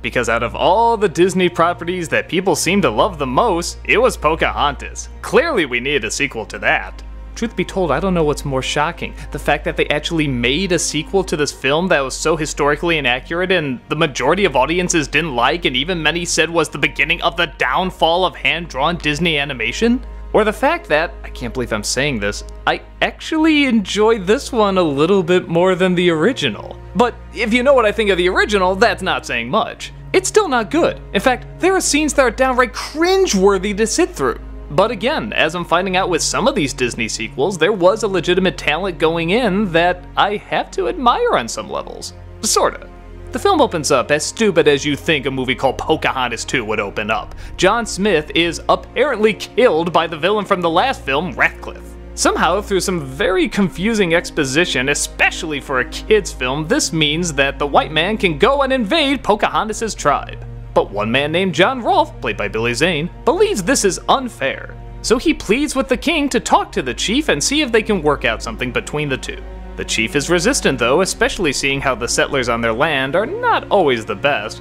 because out of all the Disney properties that people seem to love the most, it was Pocahontas. Clearly we needed a sequel to that. Truth be told, I don't know what's more shocking. The fact that they actually made a sequel to this film that was so historically inaccurate and the majority of audiences didn't like, and even many said was the beginning of the downfall of hand-drawn Disney animation? Or the fact that, I can't believe I'm saying this, I actually enjoyed this one a little bit more than the original. But if you know what I think of the original, that's not saying much. It's still not good. In fact, there are scenes that are downright cringe-worthy to sit through. But again, as I'm finding out with some of these Disney sequels, there was a legitimate talent going in that I have to admire on some levels. Sorta. The film opens up as stupid as you think a movie called Pocahontas 2 would open up. John Smith is apparently killed by the villain from the last film, Ratcliffe. Somehow, through some very confusing exposition, especially for a kid's film, this means that the white man can go and invade Pocahontas' tribe. But one man named John Rolfe, played by Billy Zane, believes this is unfair. So he pleads with the king to talk to the chief and see if they can work out something between the two. The chief is resistant though, especially seeing how the settlers on their land are not always the best.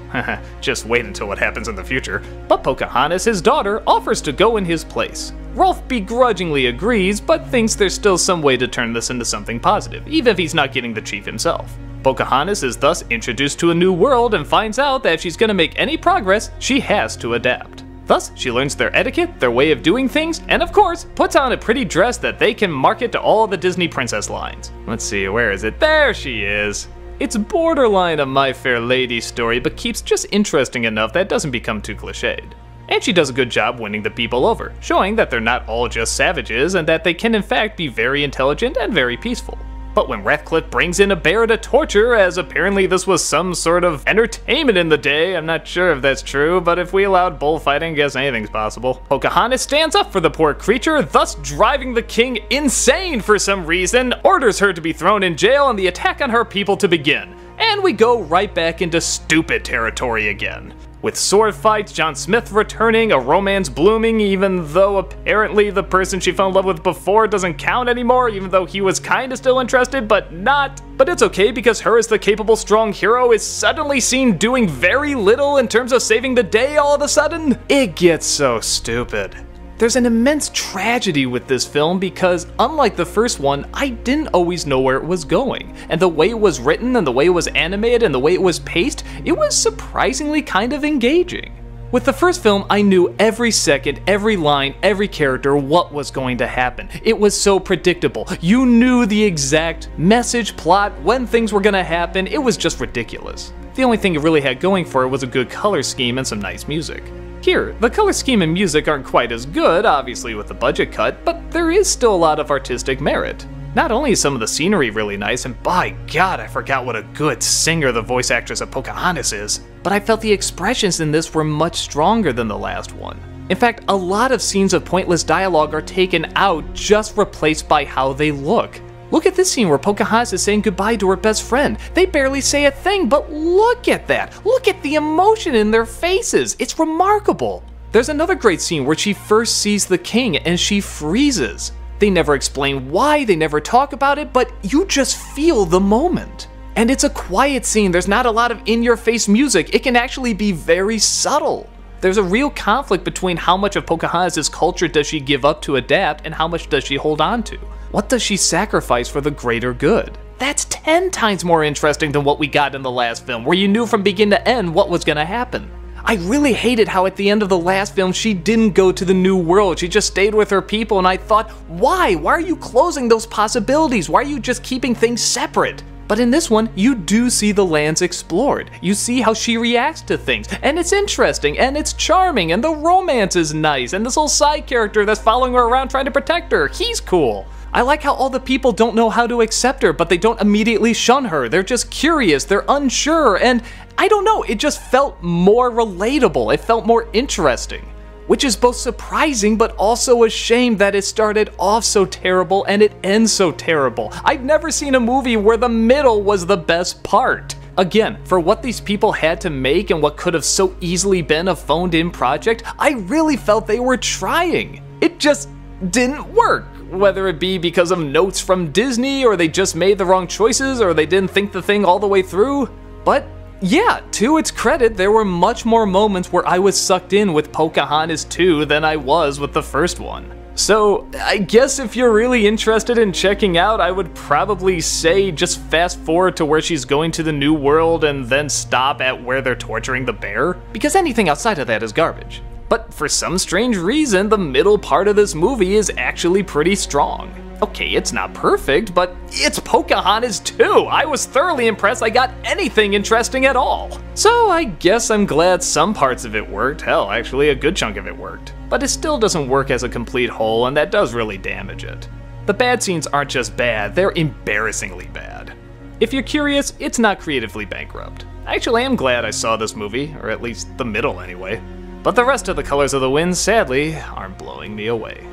Just wait until what happens in the future. But Pocahontas, his daughter, offers to go in his place. Rolfe begrudgingly agrees, but thinks there's still some way to turn this into something positive, even if he's not getting the chief himself. Pocahontas is thus introduced to a new world and finds out that if she's gonna make any progress, she has to adapt. Thus, she learns their etiquette, their way of doing things, and of course, puts on a pretty dress that they can market to all the Disney princess lines. Let's see, where is it? There she is! It's borderline a My Fair Lady story, but keeps just interesting enough that it doesn't become too cliched. And she does a good job winning the people over, showing that they're not all just savages and that they can in fact be very intelligent and very peaceful. But when Ratcliffe brings in a bear to torture, as apparently this was some sort of entertainment in the day, I'm not sure if that's true, but if we allowed bullfighting, I guess anything's possible. Pocahontas stands up for the poor creature, thus driving the king insane for some reason, orders her to be thrown in jail and the attack on her people to begin. And we go right back into stupid territory again. With sword fights, John Smith returning, a romance blooming, even though apparently the person she fell in love with before doesn't count anymore, even though he was kinda still interested, but not. But it's okay because her as the capable, strong hero is suddenly seen doing very little in terms of saving the day all of a sudden. It gets so stupid. There's an immense tragedy with this film because, unlike the first one, I didn't always know where it was going. And the way it was written, and the way it was animated, and the way it was paced, it was surprisingly kind of engaging. With the first film, I knew every second, every line, every character, what was going to happen. It was so predictable. You knew the exact message, plot, when things were gonna happen. It was just ridiculous. The only thing it really had going for it was a good color scheme and some nice music. Here, the color scheme and music aren't quite as good, obviously with the budget cut, but there is still a lot of artistic merit. Not only is some of the scenery really nice, and by God, I forgot what a good singer the voice actress of Pocahontas is, but I felt the expressions in this were much stronger than the last one. In fact, a lot of scenes of pointless dialogue are taken out, just replaced by how they look. Look at this scene where Pocahontas is saying goodbye to her best friend. They barely say a thing, but look at that. Look at the emotion in their faces. It's remarkable. There's another great scene where she first sees the king and she freezes. They never explain why, they never talk about it, but you just feel the moment. And it's a quiet scene. There's not a lot of in-your-face music. It can actually be very subtle. There's a real conflict between how much of Pocahontas' culture does she give up to adapt and how much does she hold on to. What does she sacrifice for the greater good? That's 10 times more interesting than what we got in the last film, where you knew from begin to end what was gonna happen. I really hated how at the end of the last film she didn't go to the new world, she just stayed with her people, and I thought, why? Why are you closing those possibilities? Why are you just keeping things separate? But in this one, you do see the lands explored. You see how she reacts to things, and it's interesting, and it's charming, and the romance is nice, and this little side character that's following her around trying to protect her, he's cool. I like how all the people don't know how to accept her, but they don't immediately shun her. They're just curious, they're unsure, and I don't know, it just felt more relatable. It felt more interesting. Which is both surprising, but also a shame that it started off so terrible and it ends so terrible. I've never seen a movie where the middle was the best part. Again, for what these people had to make and what could have so easily been a phoned-in project, I really felt they were trying. It just didn't work. Whether it be because of notes from Disney, or they just made the wrong choices, or they didn't think the thing all the way through. But yeah, to its credit, there were much more moments where I was sucked in with Pocahontas 2 than I was with the first one. So, I guess if you're really interested in checking out, I would probably say just fast forward to where she's going to the New World and then stop at where they're torturing the bear, because anything outside of that is garbage. But for some strange reason, the middle part of this movie is actually pretty strong. Okay, it's not perfect, but it's Pocahontas 2! I was thoroughly impressed I got anything interesting at all! So I guess I'm glad some parts of it worked, hell, actually a good chunk of it worked. But it still doesn't work as a complete whole, and that does really damage it. The bad scenes aren't just bad, they're embarrassingly bad. If you're curious, it's not creatively bankrupt. I actually am glad I saw this movie, or at least the middle anyway. But the rest of the Colors of the Wind, sadly, aren't blowing me away.